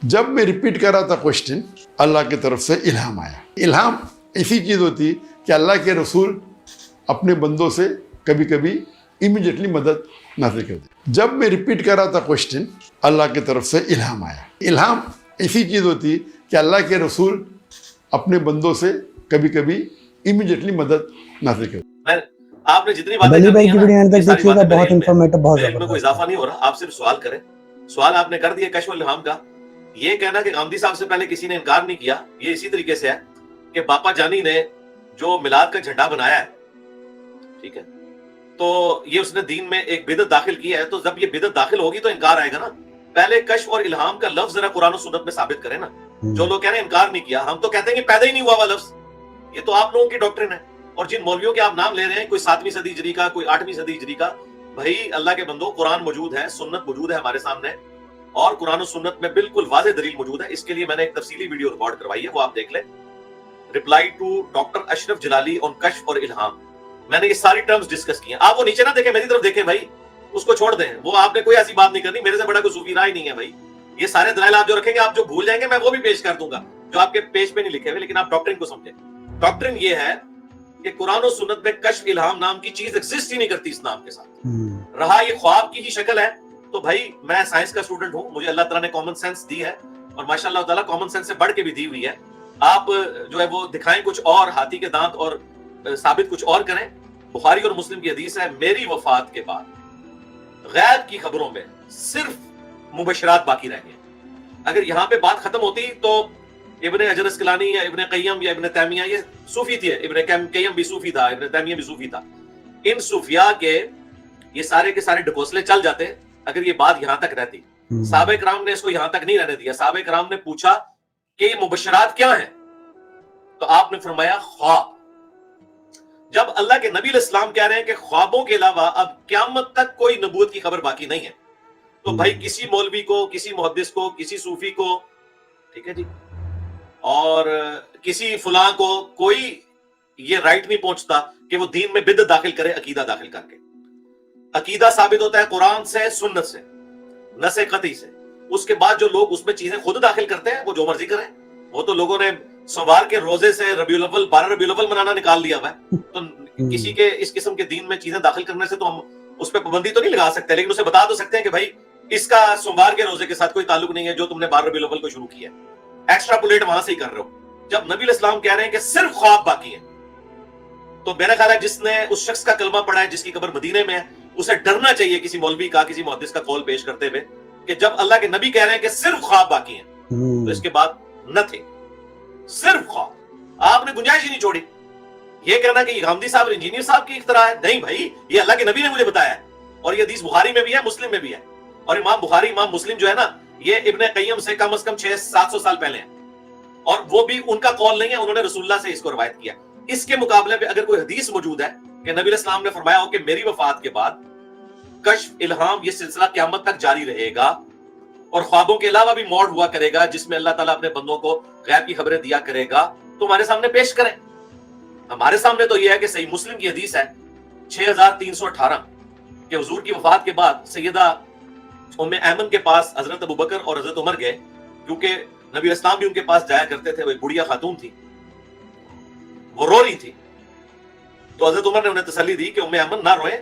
جب میں ریپیٹ کر رہا تھا کوشچن، اللہ کی طرف سے الہام آیا۔ الہام ایسی چیز ہوتی کہ اللہ کے رسول اپنے بندوں سے کبھی کبھی امیڈیٹلی مدد نازل کر دی۔ جب میں ریپیٹ کر رہا تھا کوشچن، اللہ کی طرف سے الہام آیا۔ الہام ایسی چیز ہوتی کہ اللہ کے رسول اپنے بندوں سے کبھی کبھی امیڈیٹلی مدد نازل کر دی۔ آپ نے جتنی باتیں بلی بھائی کی کی ویڈیو اینڈ تک دیکھیے گا، بہت انفارمیٹو، بہت میں کوئی اضافہ نہیں ہو رہا، آپ صرف سوال کریں۔ سوال آپ نے کر دیا کشف الہام کا۔ یہ کہنا کہ غامدی صاحب سے پہلے کسی نے انکار نہیں کیا، یہ اسی طریقے سے ہے کہ باپا جانی نے جو میلاد کا جھنڈا بنایا ہے، ٹھیک ہے، تو یہ اس نے دین میں ایک بدعت داخل کی ہے، تو جب یہ بدعت داخل ہوگی تو انکار آئے گا نا۔ پہلے کشف اور الہام کا لفظ ذرا قرآن و سنت میں ثابت کریں نا۔ جو لوگ کہہ رہے ہیں انکار نہیں کیا، ہم تو کہتے ہیں کہ پیدا ہی نہیں ہوا لفظ، یہ تو آپ لوگوں کی ڈاکٹرن ہے۔ اور جن مولویوں کے آپ نام لے رہے ہیں، کوئی 7ویں صدی ہجری کا، کوئی 8ویں صدی ہجری کا، بھائی اللہ کے بندو، قرآن موجود ہے، سنت موجود ہے ہمارے سامنے، اور قرآن و سنت میں بالکل واضح دلیل موجود ہے۔ اس کے لیے میں نے ایک تفصیلی ویڈیو ریکارڈ کروائی ہے، وہ آپ دیکھ لیں، رپلائی ٹو ڈاکٹر اشرف جلالی آن کشف اور الہام۔ میں نے یہ ساری ٹرمز ڈسکس کی ہیں۔ آپ وہ نیچے نہ دیکھیں، میری طرف دیکھیں بھائی، اس کو چھوڑ دیں، وہ آپ نے کوئی ایسی بات نہیں کرنی، میرے سے بڑا کوئی صوفی راہ نہیں ہے بھائی۔ یہ سارے دلائل آپ جو رکھیں گے، آپ جو بھول جائیں گے، میں وہ بھی پیش کر دوں گا جو آپ کے پیج پہ نہیں لکھے ہوئے، لیکن آپ ڈاکٹرن کو سمجھیں۔ ڈاکٹرن یہ ہے کہ قرآن و سنت میں کشف الہام نام کی چیز ایگزسٹ ہی نہیں کرتی اس نام کے ساتھ۔ رہا یہ خواب کی ہی شکل ہے، تو بھائی میں سائنس کا اسٹوڈنٹ ہوں، مجھے اللہ تعالیٰ نے کامن سینس دی ہے، اور ماشاء اللہ تعالیٰ کامن سینس سے بڑھ کے بھی دی ہوئی ہے۔ آپ جو ہے وہ دکھائیں کچھ اور، ہاتھی کے دانت، اور ثابت کچھ اور کریں۔ بخاری اور مسلم کی حدیث ہے، میری وفات کے بعد غیب کی خبروں میں صرف مبشرات باقی رہ گئے۔ اگر یہاں پہ بات ختم ہوتی تو ابن حجر اسقلانی یا ابن قیم یا ابن تیمیہ، یہ صوفی تھے، ابن قیم بھی صوفی تھا، ابن تیمیہ بھی صوفی تھا، ان صوفیاء کے یہ سارے کے سارے ڈھکوسلے چل جاتے اگر یہ بات یہاں تک رہتی۔ صحابہ کرام نے اس کو یہاں تک نہیں رہنے دیا۔ صحابہ کرام نے پوچھا کہ یہ مبشرات کیا ہیں، تو آپ نے فرمایا خواب۔ جب اللہ کے نبی علیہ السلام کہہ رہے ہیں کہ خوابوں کے علاوہ اب قیامت تک کوئی نبوت کی خبر باقی نہیں ہے، تو بھائی کسی مولوی کو، کسی محدث کو، کسی صوفی کو، ٹھیک ہے جی، اور کسی فلاں کو کوئی یہ رائٹ نہیں پہنچتا کہ وہ دین میں بدعت داخل کرے عقیدہ داخل کر کے۔ عقیدہ ثابت ہوتا ہے قرآن سے، سنت سے، نص قطعی سے۔ اس کے بعد جو لوگ اس میں چیزیں خود داخل کرتے ہیں، وہ جو مرضی کریں۔ وہ تو لوگوں نے سوار کے روزے سے ربیع الاول، 12 ربیع الاول منانا نکال لیا ہوا ہے، تو کسی کے اس قسم کے دین میں چیزیں داخل کرنے سے تو ہم اس پہ پابندی تو نہیں لگا سکتے، لیکن اسے بتا تو سکتے ہیں کہ بھائی اس کا سوموار کے روزے کے ساتھ کوئی تعلق نہیں ہے جو تم نے 12 ربیع الاول کو شروع کیا ہے۔ ایکسٹراپولیٹ وہاں سے ہی کر رہے ہو۔ جب نبی علیہ السلام کہہ رہے ہیں کہ صرف خواب باقی ہے، تو میرا خیال ہے جس نے اس شخص کا کلمہ پڑھا ہے جس کی قبر مدینے میں ہے، اسے ڈرنا چاہیے کسی مولوی کا، کسی محدث کا قول پیش کرتے ہوئے کہ جب اللہ کے نبی کہہ رہے ہیں کہ صرف خواب باقی ہیں، تو اس کے بعد نہ تھے، صرف خواب۔ آپ نے گنجائش ہی نہیں چھوڑی۔ یہ کہنا کہ یہ غامدی صاحب اور انجینئر صاحب کی اختراع ہے، نہیں بھائی، یہ اللہ کے نبی نے مجھے بتایا ہے، اور یہ حدیث بخاری میں بھی ہے، مسلم میں بھی ہے۔ اور امام بخاری، امام مسلم جو ہے نا، یہ ابن قیم سے کم از کم 600-700 سال پہلے ہیں، اور وہ بھی ان کا قول نہیں ہے، انہوں نے رسول اللہ سے اس کو روایت کیا۔ اس کے مقابلے پہ اگر کوئی حدیث موجود ہے کہ نبی علیہ السلام نے فرمایا ہو کہ میری وفات کے بعد کشف الہام یہ سلسلہ قیامت تک جاری رہے گا، اور خوابوں کے علاوہ بھی موڈ ہوا کرے گا جس میں اللہ تعالیٰ اپنے بندوں کو غیب کی خبریں دیا کرے گا، تو ہمارے سامنے پیش کریں۔ ہمارے سامنے تو یہ ہے کہ صحیح مسلم کی حدیث ہے 6318 کہ حضور کی وفات کے بعد سیدہ ام ایمن کے پاس حضرت ابوبکر اور حضرت عمر گئے، کیونکہ نبی اسلام بھی ان کے پاس جایا کرتے تھے، وہ ایک بڑھیا خاتون تھی، وہ رو رہی تھی، تو حضرت عمر نے انہیں تسلی دی کہ ام ایمن نہ روئیں،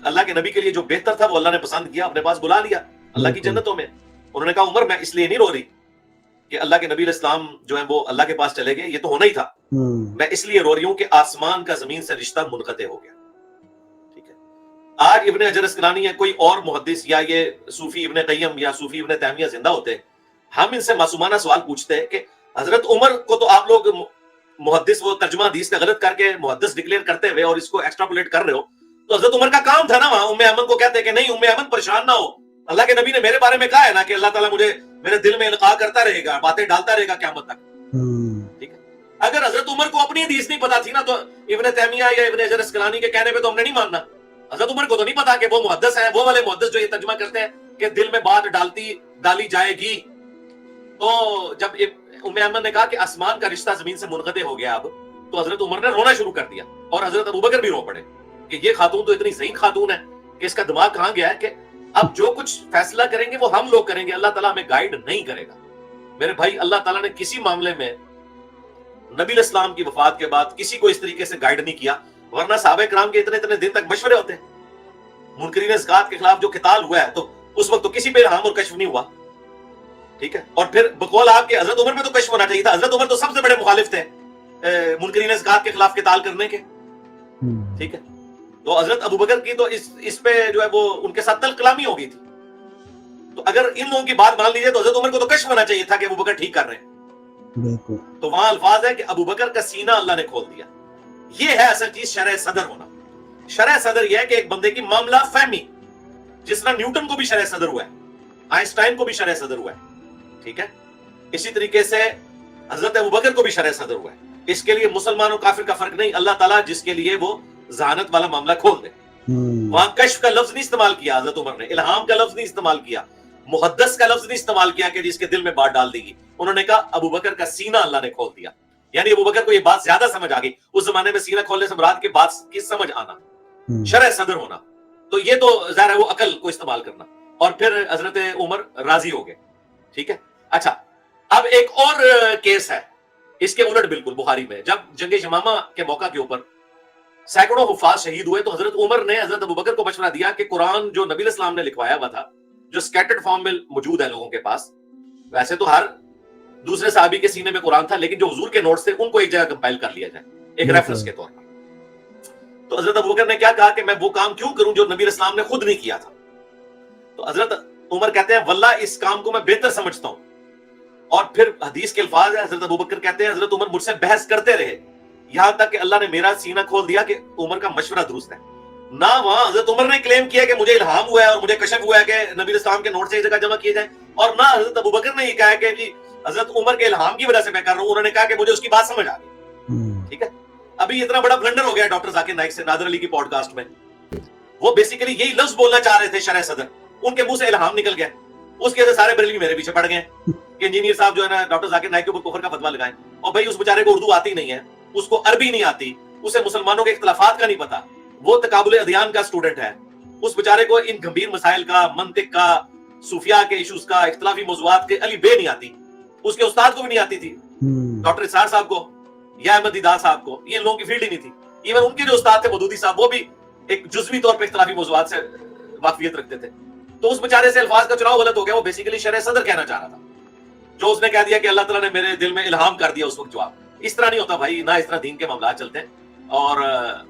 اللہ کے نبی کے لیے جو بہتر تھا وہ اللہ نے پسند کیا، اپنے پاس بلا لیا اللہ کی جنتوں میں۔ انہوں نے کہا عمر میں اس لیے نہیں رو رہی کہ اللہ کے نبی علیہ السلام جو ہیں وہ اللہ کے پاس چلے گئے، یہ تو ہونا ہی تھا، میں اس لیے رو رہی ہوں کہ آسمان کا زمین سے رشتہ منقطع ہو گیا۔ ٹھیک ہے، آج ابن حجر اسقلانی یا کوئی اور محدث یا یہ صوفی ابن قیم یا صوفی ابن تیمیہ زندہ ہوتے، ہم ان سے معصومانہ سوال پوچھتے ہیں کہ حضرت عمر کو تو آپ لوگ محدث، وہ ترجمہ حدیث کا غلط کر کے محدث ڈکلیئر کرتے ہوئے اور اس کو ایکسٹراپولیٹ کر رہے ہو، تو حضرت عمر کا کام تھا نا وہاں ام ایمن کو کہتے کہ نہیں ام ایمن پریشان نہ ہو، اللہ کے نبی نے میرے بارے میں کہا ہے نا کہ اللہ تعالیٰ مجھے میرے دل میں القاء کرتا رہے گا، باتیں ڈالتا رہے گا قیامت تک۔ ٹھیک ہے، اگر حضرت عمر کو اپنی حدیث نہیں پتا تھی نا، تو ابن تیمیہ یا ابن حجر اسقلانی کے کہنے پہ تو ہم نے نہیں ماننا۔ حضرت عمر کو تو نہیں پتا کہ وہ محدث ہیں، وہ والے محدث جو یہ ترجمہ کرتے ہیں کہ دل میں بات ڈالی جائے گی۔ تو جب ام ایمن نے کہا کہ آسمان کا رشتہ زمین سے منقطع ہو گیا اب، تو حضرت عمر نے رونا شروع کر دیا، اور حضرت ابوبکر بھی رو پڑے کہ یہ خاتون تو اتنی ذہین خاتون ہے کہ اس کا دماغ کہاں گیا ہے کہ اب جو کچھ فیصلہ کریں گے وہ ہم لوگ کریں گے، اللہ تعالیٰ ہمیں گائیڈ نہیں کرے گا۔ میرے بھائی اللہ تعالیٰ نے کسی معاملے میں نبی علیہ السلام کی وفات کے بعد کسی کو اس طریقے سے گائیڈ نہیں کیا، ورنہ صحابہ کرام کے اتنے دن تک مشورے ہوتے ہیں۔ منکرین زکات کے خلاف جو قتال ہوا ہے تو اس وقت تو کسی پہ الہام اور کشف نہیں ہوا، ٹھیک ہے؟ اور پھر بقول آپ کے حضرت عمر پہ تو کشف ہونا چاہیے تھا، حضرت عمر تو سب سے بڑے مخالف تھے منکرین زکات کے خلاف قتال کرنے کے، ٹھیک ہے؟ تو حضرت ابوبکر کی تو اس پہ جو ہے وہ ان کے ساتھ تل کلامی ہو گئی تھی۔ تو اگر ان لوگوں کی بات مان لیجیے تو حضرت عمر کو تو کشف ہونا چاہیے تھا کہ ابوبکر ٹھیک کر رہے ہیں۔ بالکل، تو وہاں الفاظ ہے کہ ابوبکر کا سینہ اللہ نے کھول دیا۔ یہ ہے اصل چیز شرح صدر ہونا۔ شرح صدر یہ ہے کہ ایک بندے کی معاملہ فہمی، جس طرح نیوٹن کو بھی شرح صدر ہوا ہے، آئنسٹائن کو بھی شرح صدر ہوا ہے، ٹھیک ہے؟ اسی طریقے سے حضرت ابوبکر کو بھی شرح صدر ہوا ہے۔ اس کے لیے مسلمان اور کافر کا فرق نہیں، اللہ تعالیٰ جس کے لیے وہ ذہانت والا معاملہ کھول دے۔ وہاں کشف کا لفظ نہیں استعمال کیا حضرت عمر نے، الہام کا لفظ نہیں استعمال کیا، محدث کا لفظ نہیں استعمال کیا کہ جس کے دل میں بات ڈال دی گی۔ انہوں نے کہا ابوبکر کا سینہ اللہ نے کھول دیا، یعنی ابوبکر کو یہ بات زیادہ سمجھ آ گئی۔ اس زمانے میں سینہ کھولنے سے مراد کی بات کی سمجھ آنا، شرح صدر ہونا، تو یہ تو ظاہر ہے وہ عقل کو استعمال کرنا۔ اور پھر حضرت عمر راضی ہو گئے، ٹھیک ہے؟ اچھا، اب ایک اور کیس ہے اس کے الٹ بالکل بخاری میں، جب جنگ یمامہ کے موقع کے اوپر سینکڑوں حفاظ شہید ہوئے تو حضرت عمر نے حضرت ابوبکر کو مشورہ دیا کہ قرآن جو نبی علیہ السلام نے لکھوایا ہوا تھا، جو سکیٹرڈ فارم میں موجود ہے لوگوں کے پاس، ویسے تو ہر دوسرے صحابی کے سینے میں قرآن تھا، لیکن جو حضور کے نوٹس تھے ان کو ایک جگہ کمپائل کر لیا جائے ایک ریفرنس کے طور پر۔ تو حضرت ابوبکر نے کیا کہا کہ میں وہ کام کیوں کروں جو نبی علیہ السلام نے خود نہیں کیا تھا؟ تو حضرت عمر کہتے ہیں واللہ اس کام کو میں بہتر سمجھتا ہوں۔ اور پھر حدیث کے الفاظ ہے، حضرت ابوبکر کہتے ہیں حضرت عمر مجھ سے بحث کرتے رہے یہاں تک کہ اللہ نے میرا سینہ کھول دیا کہ عمر کا مشورہ درست ہے۔ نہ وہاں حضرت عمر نے کلیم کیا کہ مجھے الہام ہوا ہے اور مجھے کشف ہوا ہے کہ نبی علیہ السلام کے نوٹ سے ایک جگہ جمع کیے جائیں، اور نہ حضرت ابوبکر نے یہ کہا کہ جی حضرت عمر کے الہام کی وجہ سے میں کر رہا ہوں، انہوں نے کہا کہ مجھے اس کی بات سمجھ آ گئی، ٹھیک ہے؟ ابھی اتنا بڑا بلنڈر ہو گیا ڈاکٹر ذاکر نائک سے نادر علی کی پوڈ کاسٹ میں، وہ بیسیکلی یہی لفظ بولنا چاہ رہے تھے شرح صدر، ان کے منہ سے الہام نکل گیا، اس کے سارے بریلوی میرے پیچھے پڑ گئے کہ انجینئر صاحب جو ہے نا ڈاکٹر ذاکر نائک کے اوپر کفر کا فتویٰ لگائیں، اور بھائی اس بیچارے کو اردو آتی نہیں ہے، اس کو عربی نہیں آتی، اسے مسلمانوں کے اختلافات کا نہیں پتا، وہ تقابل ادیان کا اسٹوڈنٹ ہے، اس بیچارے کو ان گمبھیر مسائل کا، منطق کا، صوفیاء کے ایشوز کا، اختلافی موضوعات کے علی بے نہیں آتی، اس کے استاد کو بھی نہیں آتی تھی، ڈاکٹر اسرار صاحب کو یا احمد دیدار صاحب کو، یہ لوگوں کی فیلڈ ہی نہیں تھی۔ ایون ان کے جو استاد تھے مودودی صاحب، وہ بھی ایک جزوی طور پہ اختلافی موضوعات سے واقفیت رکھتے تھے۔ تو اس بیچارے سے الفاظ کا چناؤ غلط ہو گیا، وہ بیسیکلی شرح صدر کہنا چاہ رہا تھا، جو اس نے کہہ دیا کہ اللہ تعالیٰ نے میرے دل میں الہام کر دیا اس وقت جواب۔ اس طرح نہیں ہوتا بھائی، نہ اس طرح دین کے معاملات چلتے ہیں۔ اور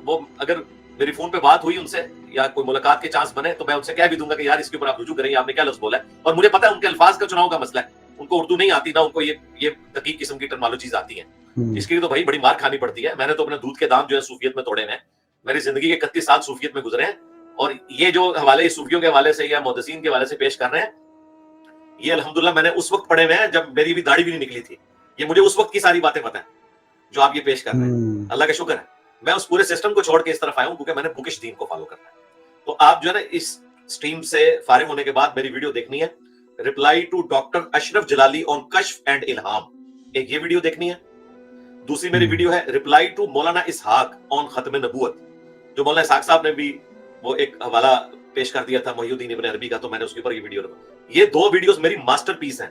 وہ اگر میری فون پہ بات ہوئی ان سے یا کوئی ملاقات کے چانس بنے تو میں ان سے کہہ بھی دوں گا کہ یار اس کے اوپر آپ رجوع کریں، آپ نے کیا لفظ بولا ہے، اور مجھے پتا ہے ان کے الفاظ کا چناؤ کا مسئلہ ہے، ان کو اردو نہیں آتی، نہ ان کو یہ دقیق قسم کی ٹرمالوجیز آتی ہیں، اس کے لیے تو بھائی بڑی مار کھانی پڑتی ہے۔ میں نے تو اپنے دودھ کے دام جو ہے صوفیت میں توڑے ہوئے ہیں، میری زندگی کے 31 سال صوفیت میں گزرے ہیں، اور یہ جو حوالے صوفیوں کے حوالے سے یا محدثین کے حوالے سے پیش کر رہے ہیں، یہ الحمدللہ میں نے اس وقت پڑھے ہوئے ہیں جب میری بھی داڑھی بھی نہیں نکلی تھی، یہ مجھے اس وقت کی ساری باتیں پتہ ہیں جو آپ یہ پیش کر رہے ہیں۔ اللہ کا شکر ہے میں اس پورے سسٹم کو چھوڑ کے اس طرف آیا ہوں کیونکہ میں نے بکش دین کو فالو کرنا ہے۔ تو آپ جو ہے نا اس سٹریم سے فارغ ہونے کے بعد میری ویڈیو دیکھنی ہے، رپلائی ٹو ڈاکٹر اشرف جلالی آن کشف اینڈ الہام، ایک یہ ویڈیو دیکھنی ہے۔ دوسری میری ویڈیو ہے رپلائی ٹو مولانا اسحاق آن ختم نبوت، جو مولانا اسحاق صاحب نے بھی وہ ایک حوالہ پیش کر دیا تھا محی الدین ابن عربی کا، تو میں نے اس کے اوپر یہ ویڈیو رکھا۔ یہ دو ویڈیوز میری ماسٹر پیس ہیں،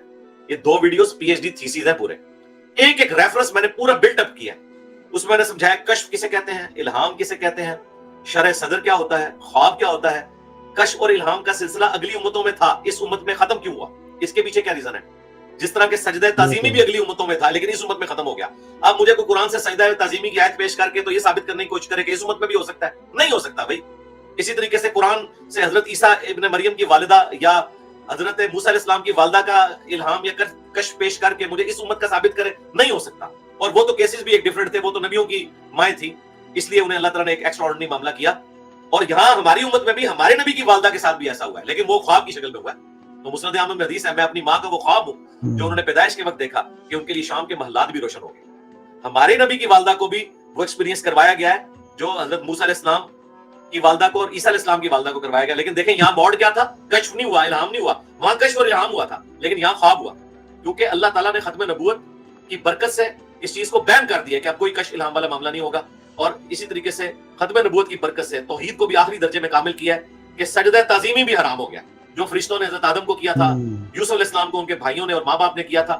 یہ دو videos P H D theses ہیں پورے، ایک ایک ریفرنس میں نے پورا بلڈ اپ کیا ہے، اس میں نے سمجھایا کشف کسے کہتے ہیں، الہام کسے کہتے ہیں، شرح صدر کیا ہوتا ہے، خواب کیا ہوتا ہے، کشف اور الہام کا سلسلہ اگلی امتوں میں تھا، اس امت میں ختم کیوں ہوا، اس کے پیچھے کیا ریزن ہے۔ جس طرح کہ سجدہ تعظیمی بھی اگلی امتوں میں تھا لیکن اس امت میں ختم ہو گیا، اب مجھے کوئی قرآن سے سجدہ تعظیمی کی آیت پیش کر کے تو یہ ثابت کرنے کی کوشش کرے کہ اس امت میں بھی ہو سکتا ہے، نہیں ہو سکتا بھائی۔ اسی طریقے سے قرآن سے حضرت عیسیٰ ابن مریم کی والدہ یا حضرت موسیٰ علیہ السلام کی والدہ کا الہام یا کشف پیش کر کے مجھے اس امت کا ثابت کرے، نہیں ہو سکتا۔ اور وہ تو کیسز بھی ایک ڈیفرنٹ تھے، وہ تو نبیوں کی مائیں تھی، اس لیے انہیں اللہ تعالیٰ نے ایک ایکسٹرا آرڈنری معاملہ کیا۔ اور یہاں ہماری امت میں بھی ہمارے نبی کی والدہ کے ساتھ بھی ایسا ہوا ہے، لیکن وہ خواب کی شکل میں ہوا ہے۔ تو مسند احمد میں حدیث ہے، میں اپنی ماں کا وہ خواب ہوں جو انہوں نے پیدائش کے وقت دیکھا کہ ان کے لیے شام کے محلات بھی روشن ہو گئے۔ ہمارے نبی کی والدہ کو بھی وہ ایکسپیرینس کروایا گیا ہے جو حضرت موسیٰ علیہ السلام کی والدہ کو اور عیسیٰ علیہ السلام کی والدہ کو کروایا گیا، لیکن دیکھیں یہاں موڈ کیا تھا، کشف نہیں ہوا، الہام نہیں ہوا، وہاں کشف اور الہام ہوا تھا لیکن یہاں خواب ہوا، کیونکہ اللہ تعالیٰ نے ختم نبوت کی برکت سے اس چیز کو بین کر دیا کہ اب کوئی کشف الہام والا معاملہ نہیں ہوگا۔ اور اسی طریقے سے ختم نبوت کی برکت سے توحید کو بھی آخری درجے میں کامل کیا ہے کہ سجدہ تعظیمی بھی حرام ہو گیا، جو فرشتوں نے حضرت آدم کو کیا تھا، یوسف علیہ السلام کو ان کے بھائیوں نے اور ماں باپ نے کیا تھا،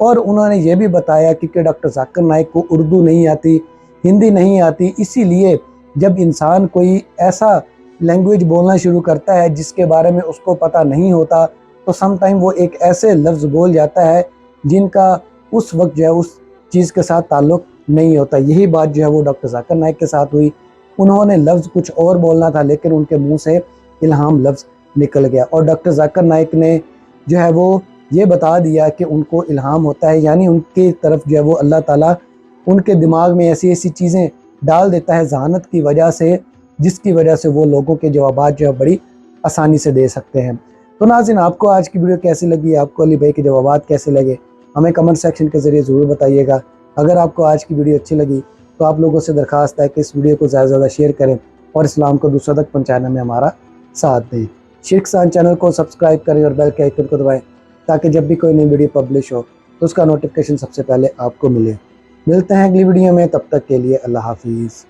اور انہوں نے یہ بھی بتایا کہ ڈاکٹر ذاکر نائک کو اردو نہیں آتی، ہندی نہیں آتی، اسی لیے جب انسان کوئی ایسا لینگویج بولنا شروع کرتا ہے جس کے بارے میں اس کو پتہ نہیں ہوتا تو سم ٹائم وہ ایک ایسے لفظ بول جاتا ہے جن کا اس وقت جو ہے اس چیز کے ساتھ تعلق نہیں ہوتا۔ یہی بات جو ہے وہ ڈاکٹر ذاکر نائک کے ساتھ ہوئی، انہوں نے لفظ کچھ اور بولنا تھا لیکن ان کے منہ سے الہام لفظ نکل گیا، اور ڈاکٹر ذاکر نائک نے جو ہے وہ یہ بتا دیا کہ ان کو الہام ہوتا ہے، یعنی ان کی طرف جو ہے وہ اللہ تعالیٰ ان کے دماغ میں ایسی ایسی چیزیں ڈال دیتا ہے ذہانت کی وجہ سے، جس کی وجہ سے وہ لوگوں کے جوابات جو ہے بڑی آسانی سے دے سکتے ہیں۔ تو ناظرین، آپ کو آج کی ویڈیو کیسی لگی؟ آپ کو علی بھائی کے جوابات کیسے لگے؟ ہمیں کمنٹ سیکشن کے ذریعے ضرور بتائیے گا۔ اگر آپ کو آج کی ویڈیو اچھی لگی تو آپ لوگوں سے درخواست ہے کہ اس ویڈیو کو زیادہ سے زیادہ شیئر کریں اور اسلام کو دوسروں تک پہنچانے میں ہمارا ساتھ دیں۔ شرکسان چینل کو سبسکرائب کریں اور بیل کے آئیکن کو دبائیں تاکہ جب بھی کوئی نئی ویڈیو پبلش ہو تو اس کا نوٹیفیکیشن سب سے پہلے آپ کو ملے۔ ملتے ہیں اگلی ویڈیو میں، تب تک کے لیے اللہ حافظ۔